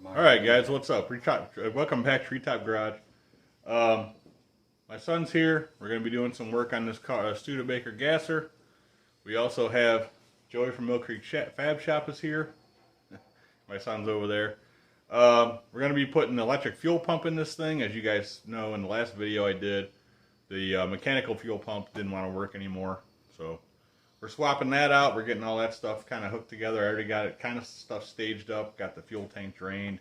Alright guys, what's up? Welcome back to Treetop Garage. My son's here. We're going to be doing some work on this car, Studebaker gasser. We also have Joey from Mill Creek Fab Shop is here. My son's over there. We're going to be putting the electric fuel pump in this thing. As you guys know, in the last video I did, the mechanical fuel pump didn't want to work anymore. So we're swapping that out. We're getting all that stuff kind of hooked together. I already got it kind of stuff staged up. Got the fuel tank drained.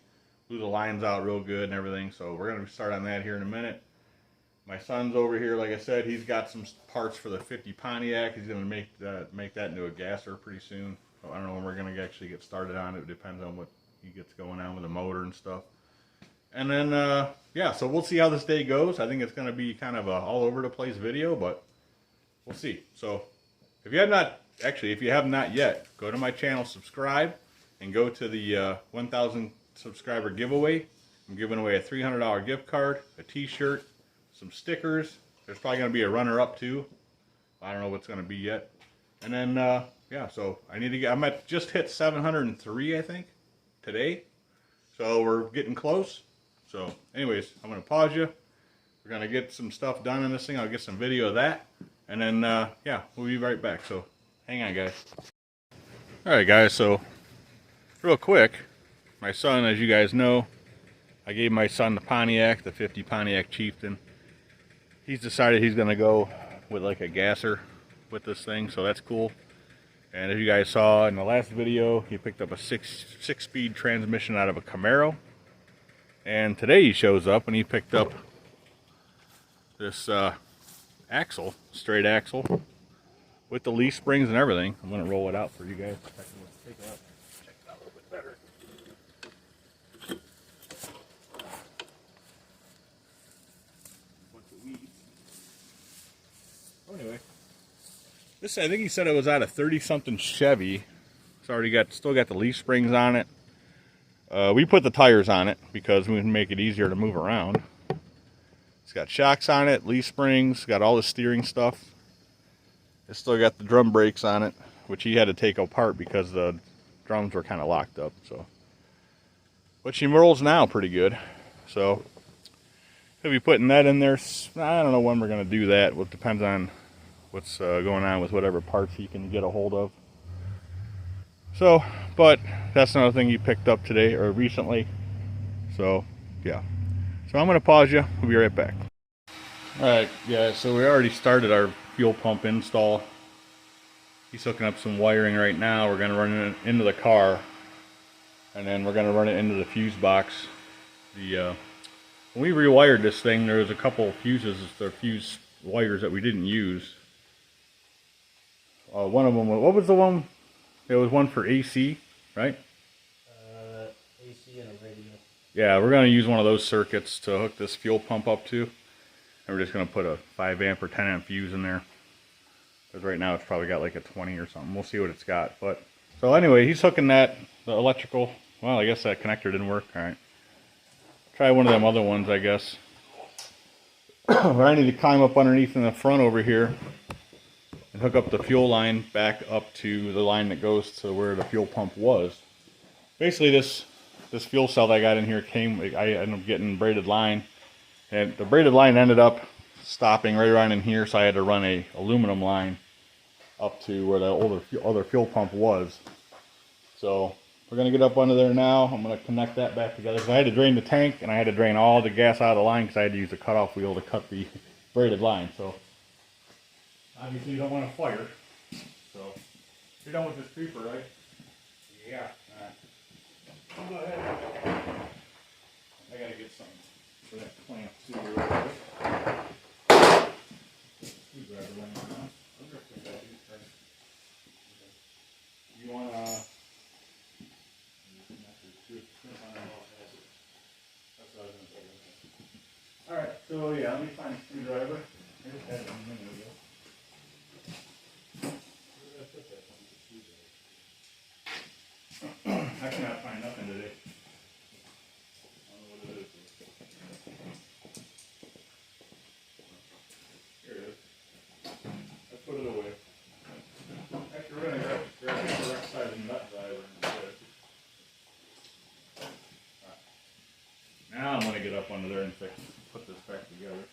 Blew the lines out real good and everything. So we're going to start on that here in a minute. My son's over here, like I said, he's got some parts for the 50 Pontiac. He's going to make that into a gasser pretty soon. So I don't know when we're going to actually get started on it. It depends on what he gets going on with the motor and stuff. And then, yeah, so we'll see how this day goes. I think it's going to be kind of a all over the place video, but we'll see. So if you have not yet, go to my channel, subscribe, and go to the 1,000 subscriber giveaway. I'm giving away a $300 gift card, a t-shirt, some stickers. There's probably going to be a runner-up too. I don't know what's going to be yet. And then, yeah, so I'm just hit 703, I think, today. So we're getting close. So anyways, I'm going to pause you. We're going to get some stuff done in this thing. I'll get some video of that. And then, yeah, we'll be right back. So hang on, guys. All right, guys, so real quick, my son, as you guys know, I gave my son the Pontiac, the 50 Pontiac Chieftain. He's decided he's going to go with like a gasser with this thing, so that's cool. And as you guys saw in the last video, he picked up a six-speed transmission out of a Camaro. And today he shows up and he picked up this axle, straight axle, with the leaf springs and everything. I'm going to roll it out for you guys. Take it out. Check it out a little bit better. Anyway, this, I think he said it was out of 30-something Chevy. It's still got the leaf springs on it. We put the tires on it because we can make it easier to move around. It's got shocks on it, leaf springs, got all the steering stuff. It's still got the drum brakes on it, which he had to take apart because the drums were kind of locked up. So, but she rolls now pretty good. So he'll be putting that in there. I don't know when we're going to do that. It depends on what's going on with whatever parts he can get a hold of. So, but that's another thing he picked up today or recently. So, yeah. So I'm going to pause you. We'll be right back. Alright, yeah, so we already started our fuel pump install. He's hooking up some wiring right now. We're going to run it into the car. And then we're going to run it into the fuse box. When we rewired this thing, there was a couple of fuses, the fuse wires that we didn't use. One of them, what was the one? It was one for AC, right? AC and a radio. Yeah, we're going to use one of those circuits to hook this fuel pump up to. And we're just going to put a 5 amp or 10 amp fuse in there. Because right now it's probably got like a 20 or something. We'll see what it's got. But so anyway, he's hooking the electrical. Well, I guess that connector didn't work. All right. Try one of them other ones, I guess. But I need to climb up underneath in the front over here and hook up the fuel line back up to the line that goes to where the fuel pump was. Basically, this fuel cell that I got in here I ended up getting braided line. And the braided line ended up stopping right around in here, so I had to run a aluminum line up to where the other fuel pump was. So we're going to get up under there now. I'm going to connect that back together. So I had to drain the tank, and I had to drain all the gas out of the line because I had to use a cutoff wheel to cut the braided line. So obviously you don't want to fire. So you're done with this creeper, right? Yeah. All right. Go ahead. I got to get something for that clamp too. You want to... Alright, so yeah, let me find a screwdriver. I just had it a minute ago. I cannot find nothing today. I don't know what it is. Here it is. I put it away. Actually, we're going to grab the correct side of the nut driver instead. under there and put this back together.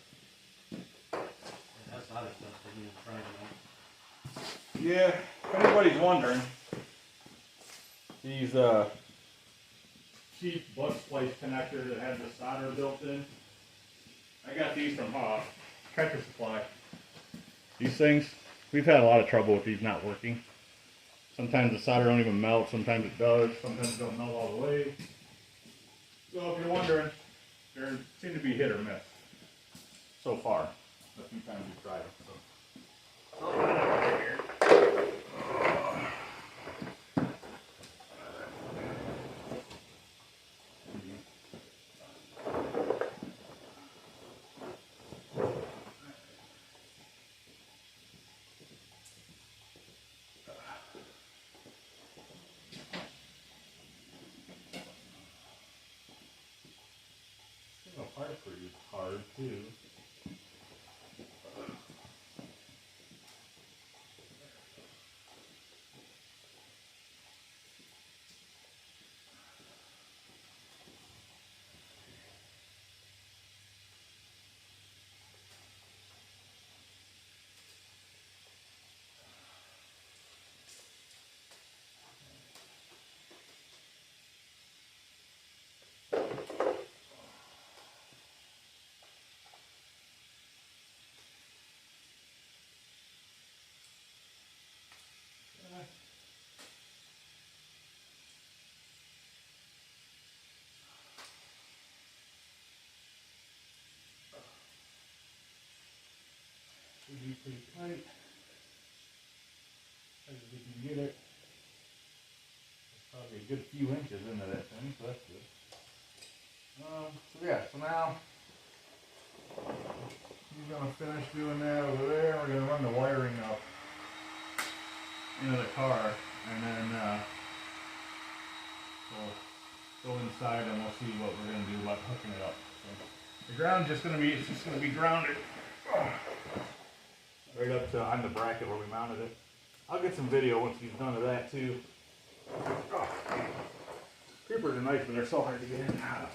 That's other stuff that you trying to know. Yeah, if anybody's wondering, these cheap butt splice connectors that have the solder built in, I got these from Tractor Supply. These things, we've had a lot of trouble with these not working. Sometimes the solder don't even melt, sometimes it does, sometimes it don't melt all the way. So if you're wondering, they seem to be hit or miss so far. A few times we've tried them. The parts were used hard too. Should be pretty tight, as we can get it. There's probably a good few inches into that thing, so that's good. So now he's gonna finish doing that over there. We're gonna run the wiring up into the car, and then we'll go inside and we'll see what we're gonna do about hooking it up. So the ground's just gonna be grounded. Right up to on the bracket where we mounted it. I'll get some video once he's done of that too. Creepers are nice, but they're so hard to get in and out of.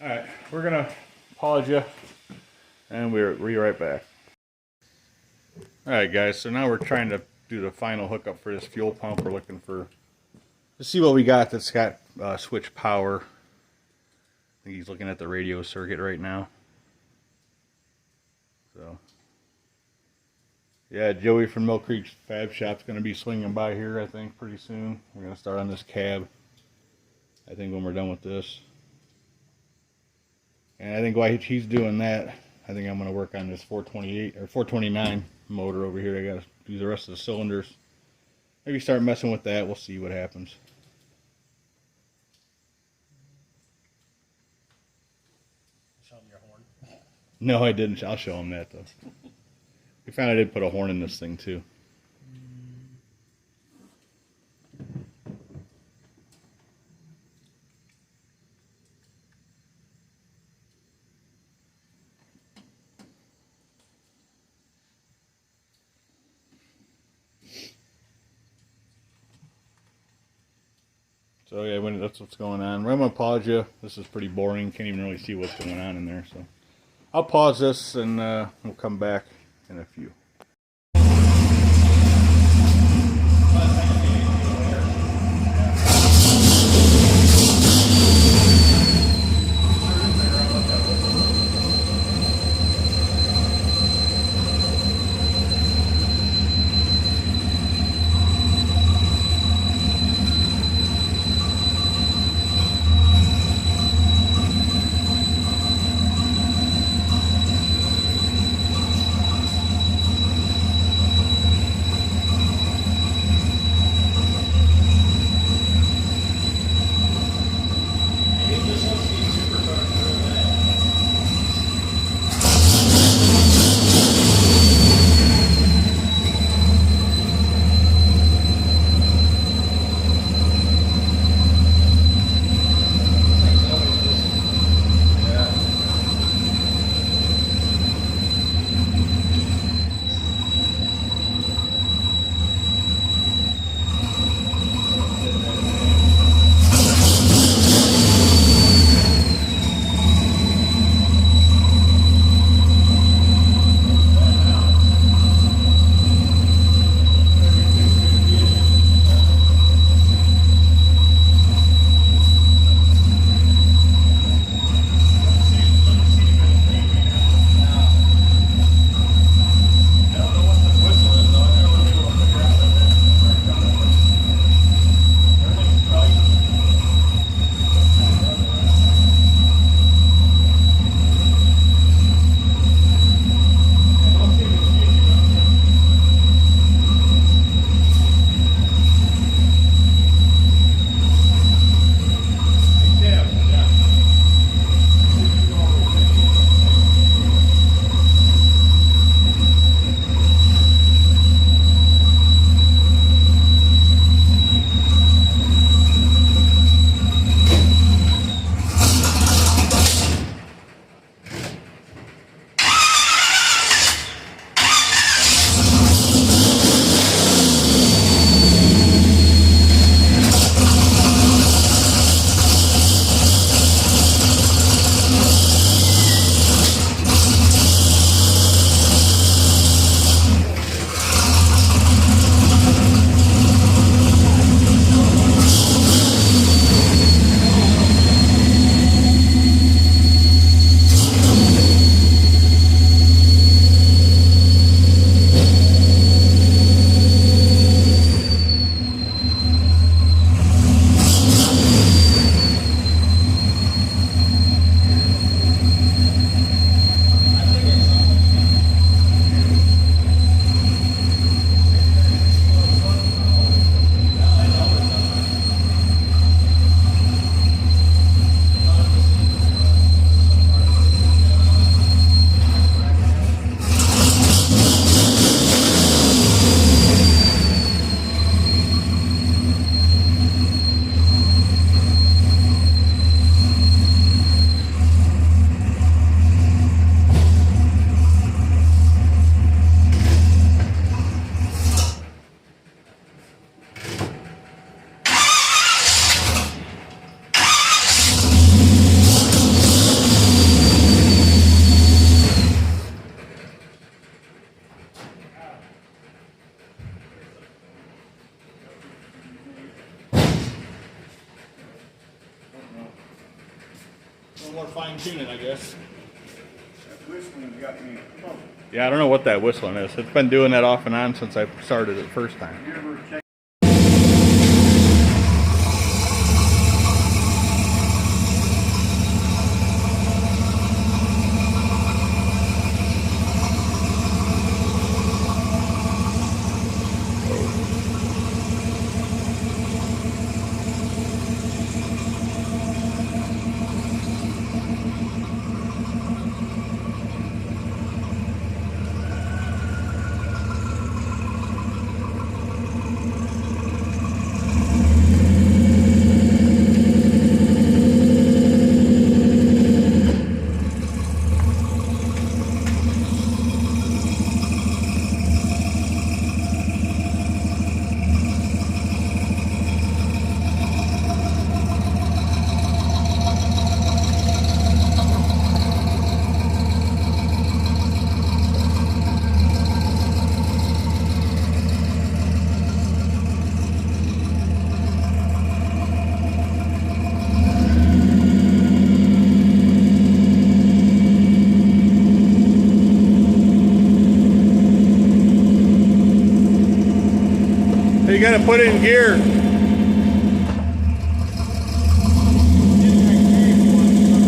Alright, we're gonna pause you and we'll be right back. Alright guys, so now we're trying to do the final hookup for this fuel pump. We're looking to see what we got that's got switch power. I think he's looking at the radio circuit right now. So, yeah, Joey from Mill Creek's Fab Shop's going to be swinging by here, I think, pretty soon. We're going to start on this cab, I think, when we're done with this. And I think while he's doing that, I think I'm going to work on this 428 or 429 motor over here. I got to do the rest of the cylinders. Maybe start messing with that. We'll see what happens. Show them your horn. No, I didn't. I'll show him that, though. We found I did put a horn in this thing, too. So, yeah, that's what's going on. I'm going to pause you. This is pretty boring. Can't even really see what's going on in there, so I'll pause this and we'll come back in a few. some more fine tuning, I guess. That whistling got me. Oh, Yeah, I don't know what that whistling is. It's been doing that off and on since I started it the first time. you ever check? You gotta put it in gear.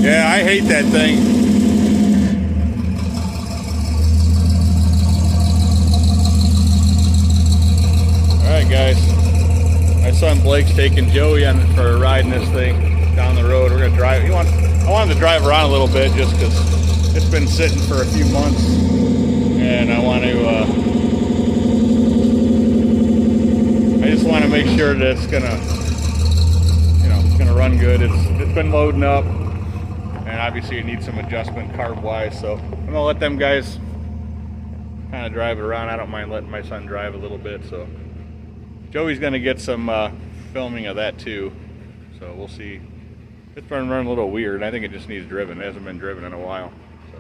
Yeah, I hate that thing. Alright guys, my son Blake's taking Joey on for a ride in this thing down the road. We're gonna drive. I wanted to drive around a little bit just because it's been sitting for a few months, and I want to. I just want to make sure that it's gonna run good. It's been loading up, and obviously it needs some adjustment carb wise. So I'm gonna let them guys kind of drive it around. I don't mind letting my son drive a little bit. So Joey's gonna get some filming of that too. So we'll see. It's been running a little weird. I think it just needs driven. It hasn't been driven in a while. So,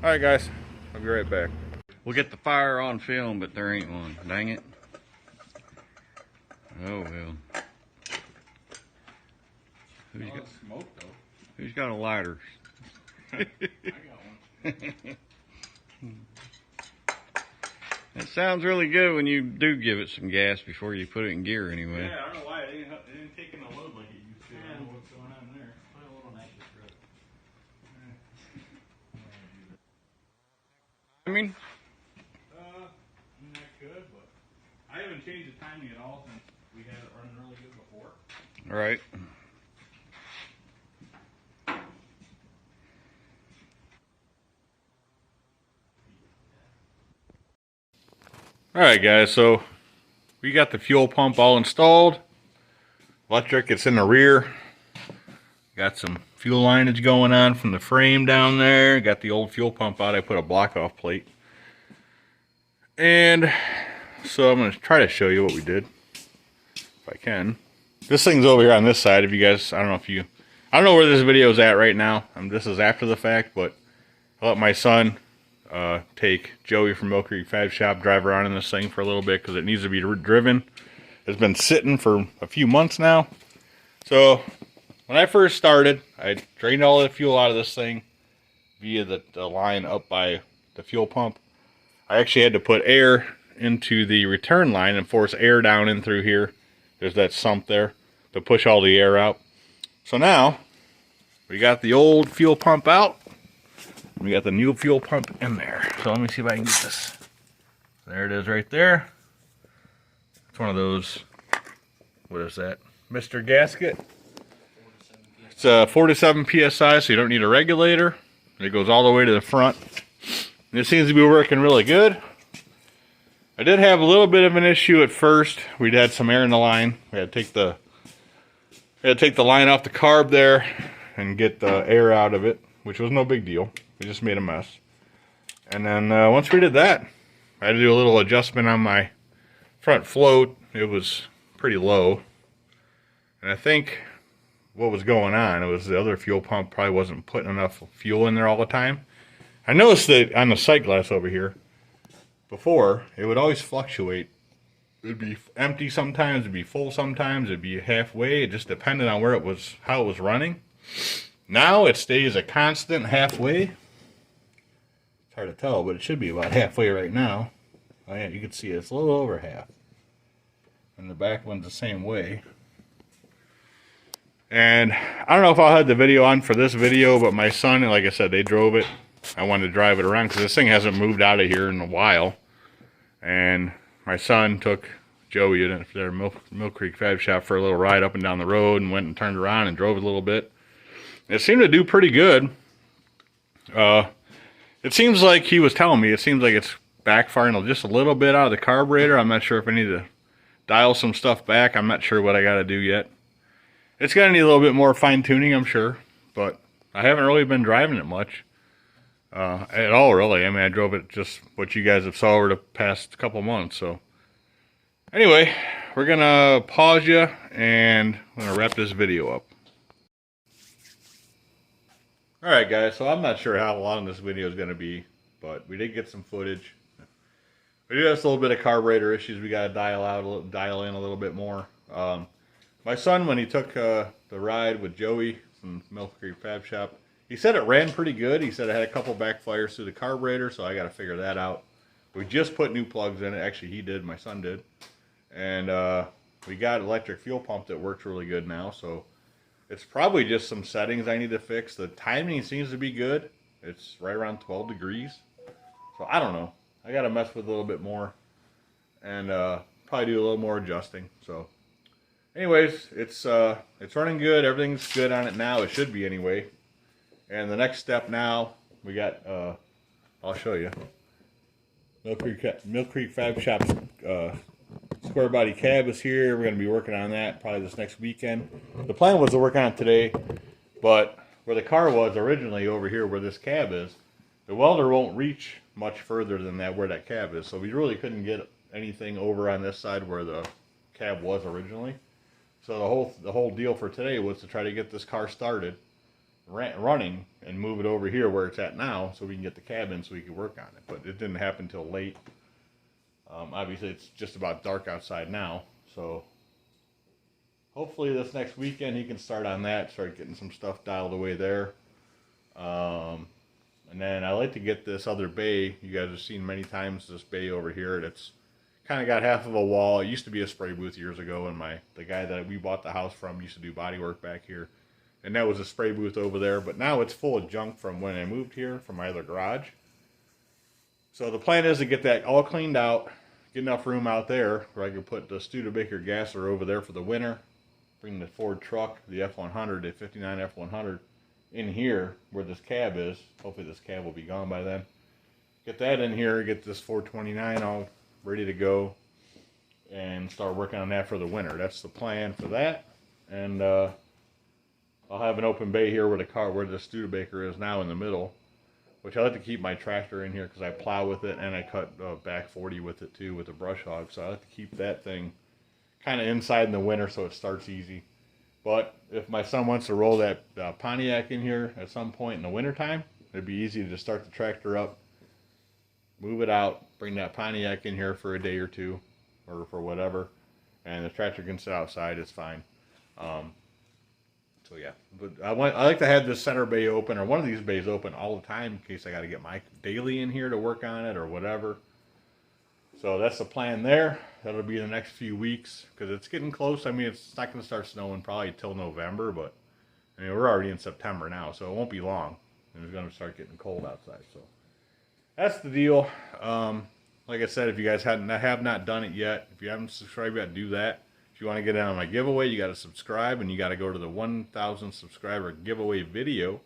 all right, guys, I'll be right back. We'll get the fire on film, but there ain't one. Dang it. Oh well. Who's got a lighter? I got one. It sounds really good when you do give it some gas before you put it in gear anyway. Yeah, I don't know why it didn't take in the load like it used to. I don't know what's going on there. Put a little nitrous rub. I mean, Not good, but I haven't changed the timing at all since we had it running really good before. right. Alright guys, so we got the fuel pump all installed. Electric, it's in the rear. Got some fuel lineage going on from the frame down there. Got the old fuel pump out. I put a block off plate. And so I'm going to try to show you what we did, if I can. This thing's over here on this side. If you guys, I don't know where this video is at right now. This is after the fact, but I let my son take Joey from Mill Creek Fab Shop, drive around in this thing for a little bit because it needs to be driven. It's been sitting for a few months now. So when I first started, I drained all the fuel out of this thing via the line up by the fuel pump. I actually had to put air into the return line and force air down in through here. There's that sump there to push all the air out. So now we got the old fuel pump out. We got the new fuel pump in there. So let me see if I can get this. There it is right there. It's one of those, what is that? Mr. Gasket. It's 47 PSI, so you don't need a regulator. It goes all the way to the front. And it seems to be working really good. I did have a little bit of an issue at first. We'd had some air in the line. We had to take the line off the carb there and get the air out of it, which was no big deal. We just made a mess. And then once we did that, I had to do a little adjustment on my front float. It was pretty low. And I think what was going on, it was the other fuel pump probably wasn't putting enough fuel in there all the time. I noticed that on the sight glass over here, before, it would always fluctuate. It would be empty sometimes, it would be full sometimes, it would be halfway. It just depended on where it was, how it was running. Now it stays a constant halfway. It's hard to tell, but it should be about halfway right now. Oh yeah, you can see it's a little over half. And the back one's the same way. And I don't know if I'll have the video on for this video, but my son, like I said, they drove it. I wanted to drive it around because this thing hasn't moved out of here in a while. And my son took Joey to their Mill Creek Fab Shop for a little ride up and down the road and went and turned around and drove it a little bit. It seemed to do pretty good. It seems like he was telling me, it seems like it's backfiring just a little bit out of the carburetor. I'm not sure if I need to dial some stuff back. I'm not sure what I got to do yet. It's going to need a little bit more fine tuning, I'm sure. But I haven't really been driving it much. At all, really. I mean, I drove it just what you guys have saw over the past couple months. So, anyway, we're going to pause you and I'm going to wrap this video up. Alright, guys, so I'm not sure how long this video is going to be, but we did get some footage. We do have a little bit of carburetor issues we got to dial in a little bit more. My son, when he took the ride with Joey from Mill Creek Fab Shop, he said it ran pretty good. He said it had a couple backfires through the carburetor, so I got to figure that out. We just put new plugs in it. Actually, he did. My son did. And we got an electric fuel pump that works really good now. So it's probably just some settings I need to fix. The timing seems to be good. It's right around 12 degrees. So I don't know. I got to mess with it a little bit more. And probably do a little more adjusting. So anyways, it's running good. Everything's good on it now. It should be anyway. And the next step now, we got, I'll show you. Mill Creek Fab Shop's square body cab is here. We're going to be working on that probably this next weekend. The plan was to work on it today, but where the car was originally over here where this cab is, the welder won't reach much further than that where that cab is. So we really couldn't get anything over on this side where the cab was originally. So the whole deal for today was to try to get this car started, running, and move it over here where it's at now so we can get the cab in so we can work on it. But it didn't happen till late. Obviously it's just about dark outside now, so hopefully this next weekend he can start on that, start getting some stuff dialed away there. And then I like to get this other bay. You guys have seen many times this bay over here. It's kind of got half of a wall. It used to be a spray booth years ago, and the guy that we bought the house from used to do body work back here. And that was a spray booth over there, but now it's full of junk from when I moved here from my other garage. So the plan is to get that all cleaned out, get enough room out there where I can put the Studebaker gasser over there for the winter, bring the Ford truck, the F100, the 59 F100, in here where this cab is. Hopefully this cab will be gone by then. Get that in here, get this 429 all ready to go, and start working on that for the winter. That's the plan for that. And I'll have an open bay here where the Studebaker is now in the middle, which I like to keep my tractor in here because I plow with it and I cut back 40 with it too with a brush hog. So I like to keep that thing kind of inside in the winter so it starts easy. But if my son wants to roll that Pontiac in here at some point in the wintertime, it'd be easy to just start the tractor up, move it out, bring that Pontiac in here for a day or two or for whatever, and the tractor can sit outside. It's fine. So yeah, but I like to have this center bay open, or one of these bays open all the time in case I got to get my daily in here to work on it or whatever. So that's the plan there. That'll be the next few weeks because it's getting close. I mean, it's not going to start snowing probably till November, but I mean, we're already in September now, so it won't be long. And it's going to start getting cold outside. So that's the deal. Like I said, if you guys have not done it yet, if you haven't subscribed yet, do that. If you want to get in on my giveaway, you got to subscribe, and you got to go to the 1,000 subscriber giveaway video.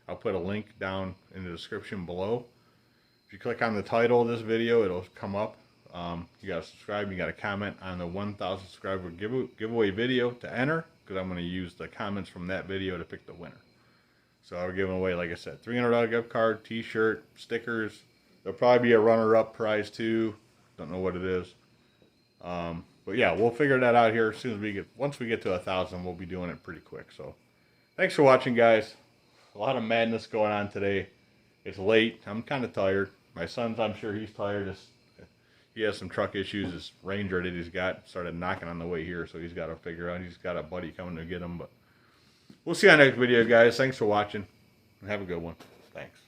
I'll put a link down in the description below. If you click on the title of this video, it'll come up. You got to subscribe. You got to comment on the 1,000 subscriber giveaway video to enter, because I'm going to use the comments from that video to pick the winner. So we're giving away, like I said, $300 gift card, T-shirt, stickers. There'll probably be a runner-up prize too. Don't know what it is. But yeah, we'll figure that out here as soon as once we get to 1,000, we'll be doing it pretty quick. So thanks for watching, guys. A lot of madness going on today. It's late. I'm kind of tired. My son's, I'm sure he's tired. He has some truck issues. His Ranger that he's got started knocking on the way here, so he's got to figure out. He's got a buddy coming to get him, but We'll see you on the next video, guys. Thanks for watching. Have a good one. Thanks.